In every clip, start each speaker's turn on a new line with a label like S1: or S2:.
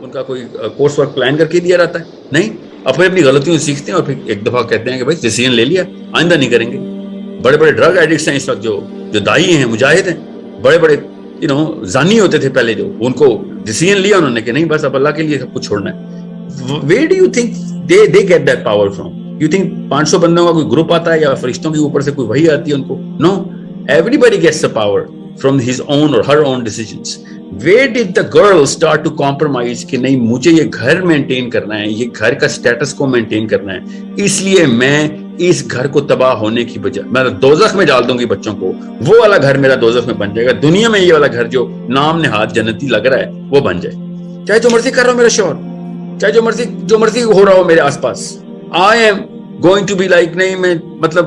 S1: ان کا کوئی course work plan کر کے دیا رہتا ہے؟ نہیں، اپنی اپنی غلطیوں سے سیکھتے ہیں اور پھر ایک دفعہ کہتے ہیں کہ بھائی ڈیسیژن لے لیا، آئندہ نہیں کریں گے. بڑے بڑے ڈرگ ایڈکٹس ہیں اس وقت جو دائی ہیں، مجاہد ہیں، بڑے بڑے زانی ہوتے تھے پہلے، جو ان کو ڈیسیژن لیا انہوں نے کہ نہیں بس اب اللہ کے لیے سب کچھ چھوڑنا ہے. Where do you think they get that power from? You think 500 بندوں کا کوئی گروپ آتا ہے یا فرشتوں کے اوپر سے کوئی وحی آتی ہے ان کو؟ No, everybody gets the power from his own or her own decisions. Where did the girl start to compromise کہ نہیں مجھے یہ گھر مینٹین کرنا ہے، یہ گھر کا سٹیٹس کو مینٹین کرنا ہے، اس لیے میں اس گھر کو تباہ ہونے کی بجائے میں دوزخ میں ڈال دوں گی بچوں کو، وہ والا گھر میرا دوزخ میں بن جائے گا، دنیا میں یہ والا گھر جو نام نہاد جنتی لگ رہا ہے وہ بن جائے، چاہے جو مرضی کر رہا ہو میرا شوہر، چاہے جو مرضی ہو رہا ہو میرے آس پاس. I am going to be like, نہیں میں مطلب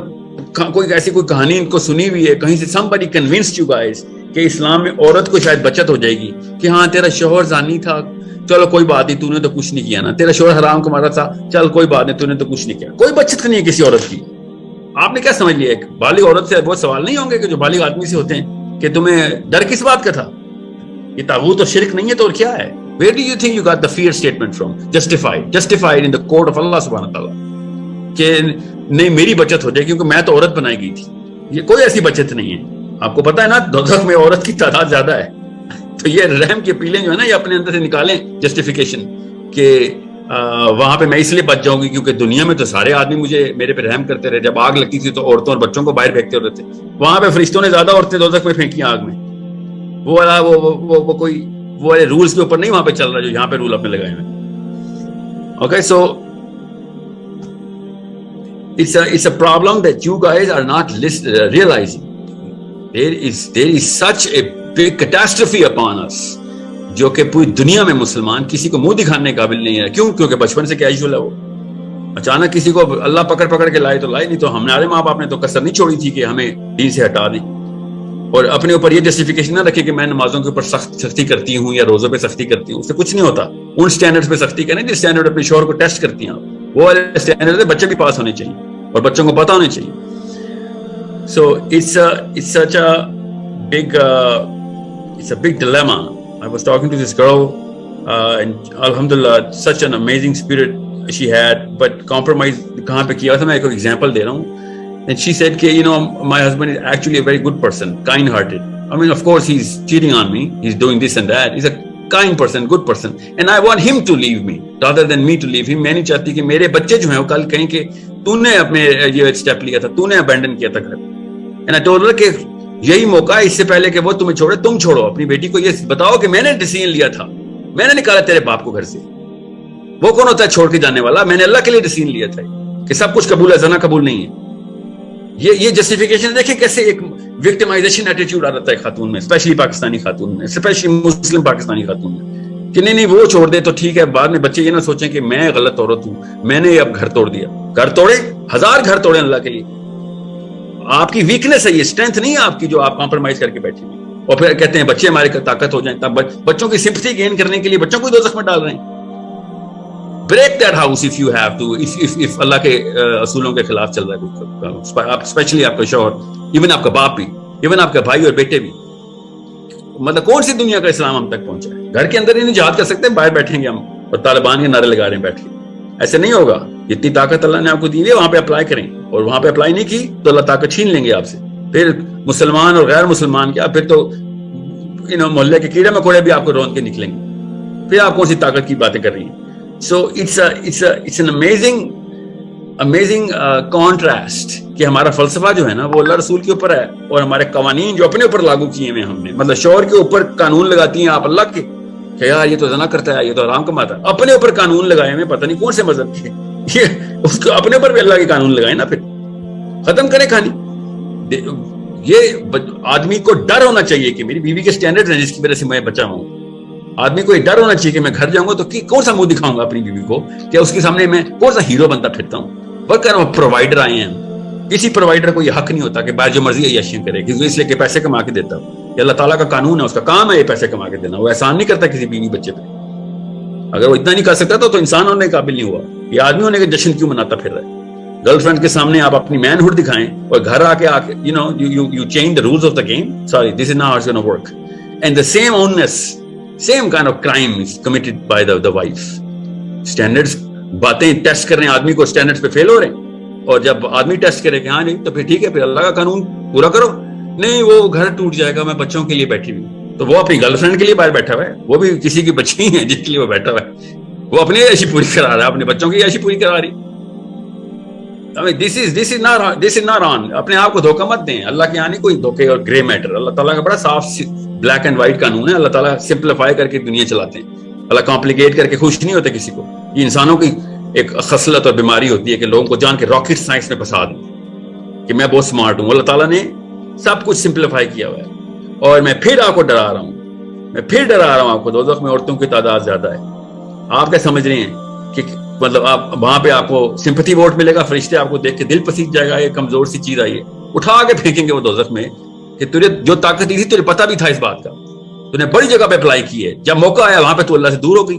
S1: کوئی ایسی کوئی کہانی ان کو سنی ہوئی ہے کہیں سے، somebody convinced you guys کہ اسلام میں عورت کو شاید بچت ہو جائے گی کہ ہاں تیرا شوہر زانی تھا، چلو کوئی بات نہیں، تو نے تو کچھ نہیں کیا نا، تیرا شوہر حرام کماتا تھا، چل کوئی بات نہیں، تو نے تو کچھ نہیں کیا. کوئی بچت نہیں ہے کسی عورت کی. آپ نے کیا سمجھ لیا؟ ایک بالغ عورت سے بہت سوال نہیں ہوں گے کہ جو بالغ آدمی سے ہوتے ہیں کہ تمہیں ڈر کس بات کا تھا؟ یہ طاغوت اور شرک نہیں ہے تو اور کیا ہے؟ Where do you think you got the fear statement from? Justified in the court of Allah subhanahu wa ta'ala کہ نہیں میری بچت ہو جائے کیونکہ میں تو عورت بنائی گئی تھی. یہ کوئی ایسی بچت نہیں ہے. آپ کو پتا ہے نا دوزخ میں عورت کی تعداد زیادہ ہے. تو یہ رحم کی اپیلیں جو ہے نا یہ اپنے اندر سے نکالیں جسٹیفیکیشن کہ وہاں پہ میں اس لیے بچ جاؤں گی کیونکہ دنیا میں تو سارے آدمی میرے پہ رحم کرتے رہے. جب آگ لگتی تھی تو عورتوں اور بچوں کو باہر پھینکتے ہوتے تھے، وہاں پہ فرشتوں نے زیادہ عورتیں دوزخ میں پھینکی آگ میں. وہ والا وہ کوئی وہ والے رولز کے اوپر نہیں وہاں پہ چل رہا جو یہاں پہ رول اپنے لگائے ہوئے. Okay so it's a problem that you guys are not realizing. There is such a big catastrophe upon us جو کہ پوری دنیا میں مسلمان کسی کو منہ دکھانے قابل نہیں ہے. کیوں؟ کیونکہ بچپن سے کیجول ہے. وہ اچانک کسی کو اللہ پکڑ کے لائے تو لائے، نہیں تو ہمارے ماں باپ نے تو کسر نہیں چھوڑی تھی کہ ہمیں دین سے ہٹا دیں. اور اپنے اوپر یہ جسٹیفیکیشن نہ رکھے کہ میں نمازوں کے اوپر سختی کرتی ہوں یا روزوں پہ سختی کرتی ہوں، اس سے کچھ نہیں ہوتا. ان سٹینڈرڈز پہ سختی کریں جس سٹینڈرڈ اپنے شوہر کو ٹیسٹ کرتی ہیں آپ، وہ والے سٹینڈرڈ سے بچے بھی پاس ہونے چاہیے اور بچوں کو پتہ ہونے چاہیے. سو it's such a big dilemma. I was talking to this girl and alhamdulillah such an amazing spirit she had, but compromise کہاں پہ کیا تھا میں ایک ایگزامپل دے رہا ہوں. And she said کہ my husband is actually a very good person, kind hearted. I mean of course he's cheating on me, he's doing this and that. He's a kind person, good person, and I want him to leave me rather than me to leave him. میں نہیں چاہتی کہ میرے بچے جو ہیں وہ کل کہیں کہ تو نے اپنے یہ اسٹیپ لیا تھا، تو نے ابینڈن کیا تھا گھر. And I told her کہ یہی موقع ہے اس سے پہلے کہ وہ تمہیں چھوڑے، تم چھوڑو. اپنی بیٹی کو یہ بتاؤ کہ میں نے ڈیسیژن لیا تھا، میں نے نکالا تیرے باپ کو گھر سے. وہ کون ہوتا ہے چھوڑ کے جانے والا؟ میں نے اللہ کے لیے ڈیسیژن لیا تھا کہ سب کچھ قبول ہے، زنا قبول نہیں ہے. یہ جسٹیفیکیشن دیکھیں کیسے ایک وکٹمائزیشن ایٹیٹیوڈ آ جاتا ہے خاتون میں، اسپیشلی پاکستانی خاتون میں، اسپیشلی مسلم پاکستانی خاتون میں کہ نہیں وہ چھوڑ دے تو ٹھیک ہے. بعد میں بچے یہ نہ سوچیں کہ میں غلط عورت ہوں، میں نے اب گھر توڑ دیا. گھر توڑے، 1000 گھر توڑے اللہ کے لیے. آپ کی ویکنس ہے یہ، اسٹرینتھ نہیں ہے آپ کی جو آپ کمپرومائز کر کے بیٹھے ہیں اور پھر کہتے ہیں بچے ہمارے طاقت ہو جائیں. تب بچوں کی سمپتھی گین کرنے کے لیے بچوں کو دوزخ میں ڈال رہے ہیں. Break that house if you have to, if اللہ کے اصولوں کے خلاف چل رہا ہے. آپ اسپیشلی آپ کا شوہر، ایون آپ کا باپ بھی، ایون آپ کا بھائی اور بیٹے بھی. مطلب کون سی دنیا کا اسلام ہم تک پہنچا ہے؟ گھر کے اندر ہی نہیں جہاد کر سکتے، باہر بیٹھیں گے ہم اور طالبان کے نعرے لگا رہے ہیں بیٹھ کے. ایسے نہیں ہوگا. جتنی طاقت اللہ نے آپ کو دی ہے وہاں پہ اپلائی کریں، اور وہاں پہ اپلائی نہیں کی تو اللہ طاقت چھین لیں گے آپ سے. پھر مسلمان اور غیر مسلمان کیا، پھر تو محلے کے کیڑے مکوڑے بھی آپ کو روند کے نکلیں گے. پھر آپ کون سی طاقت کی باتیں کر رہی ہیں؟ So it's an amazing contrast کہ ہمارا فلسفہ جو ہے نا وہ اللہ رسول کے اوپر ہے، اور ہمارے قوانین جو اپنے اوپر لاگو کیے ہوئے ہم نے، مطلب شوہر کے اوپر قانون لگاتی ہیں آپ اللہ کے کہ یار یہ تو زنا کرتا ہے، یہ تو حرام کماتا ہے. اپنے اوپر قانون لگائے ہوئے پتہ نہیں کون سے مذہب کے، یہ اس کو اپنے اوپر بھی اللہ کے قانون لگائے نا. پھر ختم کریں کہانی. یہ آدمی کو ڈر ہونا چاہیے کہ میری بیوی کے سٹینڈرڈ ہیں جس کی وجہ سے میں بچا ہوں. آدمی کو یہ ڈر ہونا چاہیے کہ میں گھر جاؤں گا تو کون سا منہ دکھاؤں گا اپنی بیوی کو کہ اس کے سامنے میں کون سا ہیرو بنتا پھرتا ہوں. بلکہ پرووائڈر آئے ہیں، کسی پرووائڈر کو یہ حق نہیں ہوتا کہ باہر جو مرضی عیاشیاں کرے کیونکہ اس لیے کہ پیسے کما کے دیتا ہوں. یہ اللہ تعالیٰ کا قانون ہے، اس کا کام ہے یہ پیسے کما کے دینا. وہ احسان نہیں کرتا کسی بیوی بچے پہ. اگر وہ اتنا نہیں کر سکتا تو انسان ہونے کے قابل نہیں ہوا. یہ آدمی ہونے کے جشن کیوں مناتا پھر رہا ہے؟ گرل فرینڈ کے سامنے آپ اپنی مین ہوڈ دکھائیں اور گھر آ کے you change the rules of the game. Sorry, this is not how it's going to work. And the same same kind of crime is committed by the wife. Standards باتیں test کر رہے ہیں آدمی کو, اسٹینڈرڈ پہ فیل ہو رہے ہیں, اور جب آدمی ٹیسٹ کرے کہ ہاں نہیں تو پھر ٹھیک ہے, پھر اللہ کا قانون پورا کرو. نہیں وہ گھر ٹوٹ جائے گا, میں بچوں کے لیے بیٹھی ہوئی ہوں, تو وہ اپنی گرل فرینڈ کے لیے باہر بیٹھا ہوا ہے, وہ بھی کسی کی بچی ہی ہے جس کے لیے وہ بیٹھا ہوا ہے, وہ اپنی عیشی پوری کرا رہا ہے, اپنے بچوں کی عیشی پوری کرا رہی. This is not on. اپنے آپ کو دھوکہ مت دیں, اللہ کے یہاں نہیں کوئی دھوکے اور گرے میٹر. اللہ تعالیٰ کا بڑا صاف بلیک اینڈ وائٹ قانون ہے. اللہ تعالیٰ سمپلیفائی کر کے دنیا چلاتے ہیں, اللہ کمپلیکیٹ کر کے خوش نہیں ہوتے کسی کو. یہ انسانوں کی ایک خصلت اور بیماری ہوتی ہے کہ لوگوں کو جان کے راکٹ سائنس میں پھنسا دیں کہ میں بہت سمارٹ ہوں. اللہ تعالیٰ نے سب کچھ سمپلیفائی کیا ہوا ہے. اور میں پھر آپ کو ڈرا رہا ہوں, آپ کو دوزخ میں عورتوں کی تعداد زیادہ ہے. آپ کیا سمجھ رہے ہیں کہ مطلب آپ وہاں پہ آپ کو سمپتھی ووٹ ملے گا, فرشتے آپ کو دیکھ کے دل پسیج جائے گا, یہ کمزور سی چیز آئی ہے, اٹھا کے پھینکیں گے وہ دوزخ میں کہ تجھے جو طاقت تھی تجھے پتہ بھی تھا اس بات کا, تو نے بڑی جگہ پہ اپلائی کی ہے, جب موقع آیا وہاں پہ تو اللہ سے دور ہو گئی.